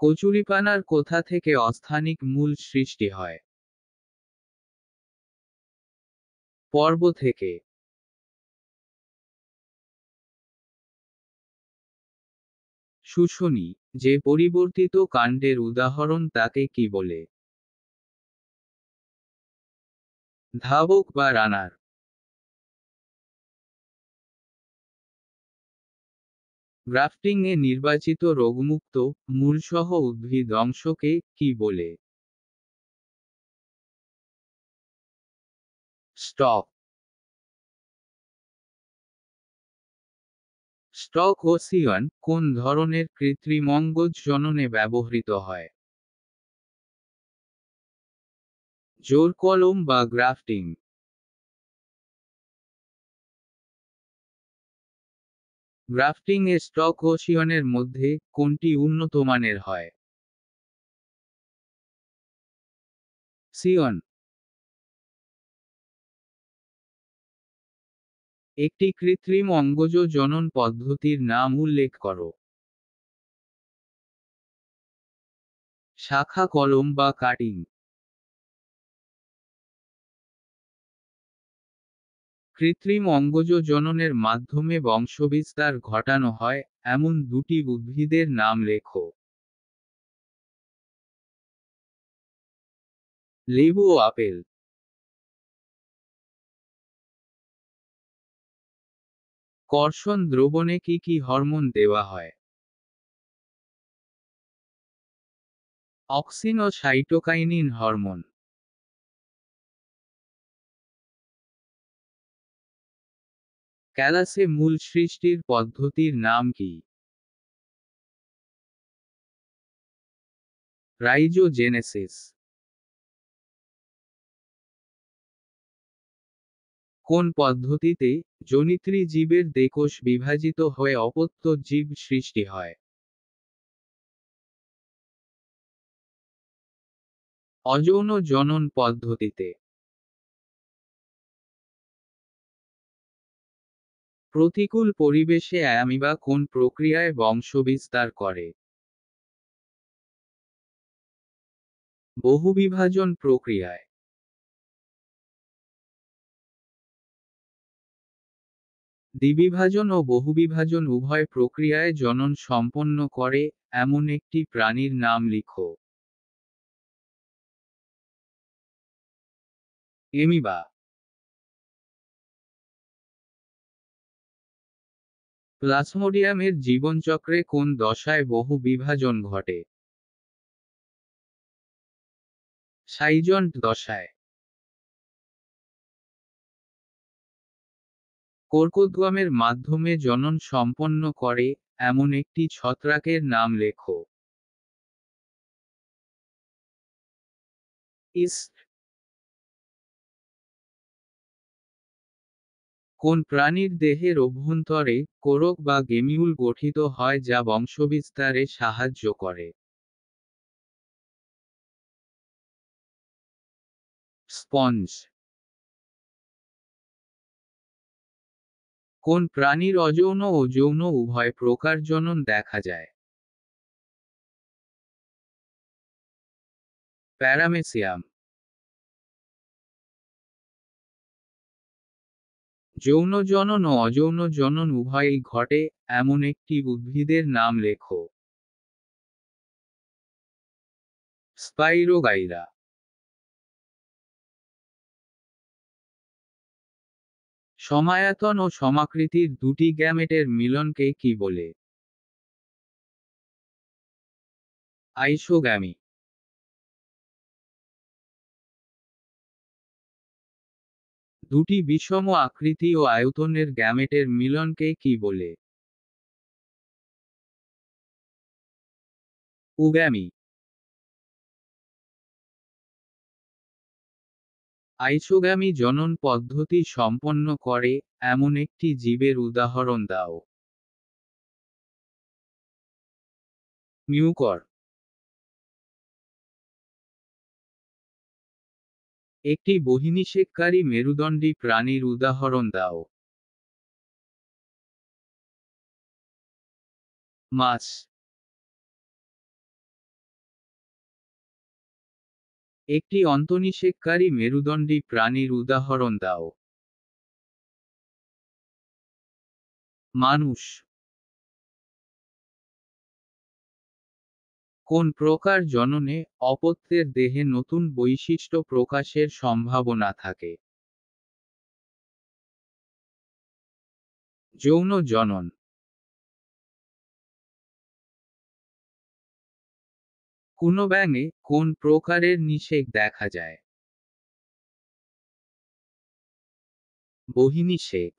কচুরিপানার কোথা থেকে অস্থানিক মূল সৃষ্টি হয়? পর্ব থেকে। শুশুনি, যে পরিবর্তিত কাণ্ডের উদাহরণ তাকে কি বলে? ধাবক বা রানার। গ্রাফটিং এ নির্বাচিত রোগমুক্ত, মূলসহ উদ্ভিদ অংশকে কি বলে? স্টক। স্টক ও সিয়ন কোন ধরনের কৃত্রিম অঙ্গজ জননে ব্যবহৃত হয়? জোর কলম বা গ্রাফটিং। গ্রাফটিং এ স্টক ও সিয়নের মধ্যে কোনটি উন্নত মানের হয়? সিয়ন। একটি কৃত্রিম অঙ্গজ জনন পদ্ধতির নাম উল্লেখ করো। শাখা কলম বা কাটিং। কৃত্রিম অঙ্গজ জননের মাধ্যমে বংশবিস্তার ঘটানো হয় এমন দুটি উদ্ভিদের নাম লেখো। লেবু ও আপেল। কর্ষণ দ্রবণে কি কি হরমোন দেওয়া হয়? অক্সিন ও সাইটোকাইনিন হরমোন। ক্যালাসে মূল সৃষ্টির পদ্ধতির নাম কি? রাইজোজেনেসিস। কোন পদ্ধতিতে জনিত্রী জীবের দেকোষ বিভাজিত হয়ে অপত্য জীব সৃষ্টি হয়? অযৌন জনন পদ্ধতিতে। প্রতিকূল পরিবেশে অ্যামিবা কোন প্রক্রিয়ায় বংশবিস্তার করে? বহুবিভাজন প্রক্রিয়ায়। দ্বিবিভাজন ও বহুবিভাজন উভয় প্রক্রিয়ায় জনন সম্পন্ন করে এমন একটি প্রাণীর নাম লিখো। এমিবা। প্লাজমোডিয়ামের জীবনচক্রে কোন দশায় বহু বিভাজন ঘটে? সাইজন্ট দশায়। কর্কোদ্গমের মাধ্যমে জনন সম্পন্ন করে এমন একটি ছত্রাকের নাম লেখো। ইস্ট। কোন প্রাণীর দেহের অভ্যন্তরে কোরক বা গেমিউল গঠিত হয় যা বংশবিস্তারে সাহায্য করে? স্পঞ্জ। কোন প্রাণীর অযৌন ও যৌন উভয় প্রকার জনন দেখা যায়? প্যারামেসিয়াম। যৌন জনন ও অযৌন জনন উভয়ই ঘটে এমন একটি উদ্ভিদের নাম লেখো। স্পাইরোগাইরা। সমায়তন ও সমাকৃতির দুটি গ্যামেটের মিলনকে কি বলে? আইসোগ্যামি। দুটি বিষম আকৃতি ও আয়তনের গ্যামেটের মিলনকে কি বলে? উগ্যামি। আইসোগ্যামি জনন পদ্ধতি সম্পন্ন করে এমন একটি জীবের উদাহরণ দাও। মিউকর। একটি বহিনিষেককারী মেরুদণ্ডী প্রাণীর উদাহরণ দাও। মাছ। একটি অন্তঃনিষেককারী মেরুদণ্ডী প্রাণীর উদাহরণ দাও। মানুষ। কোন প্রকার জননে অপত্যের দেহে নতুন বৈশিষ্ট্য প্রকাশের সম্ভাবনা থাকে? যৌন জনন। কোন ব্যাঙে কোন প্রকারের নিষেক দেখা যায়? বহিনিষেক।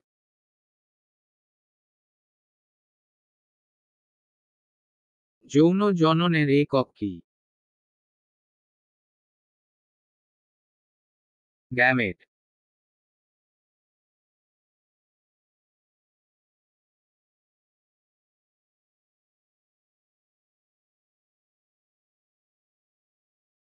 যৌন জননের একক কি? গ্যামেট।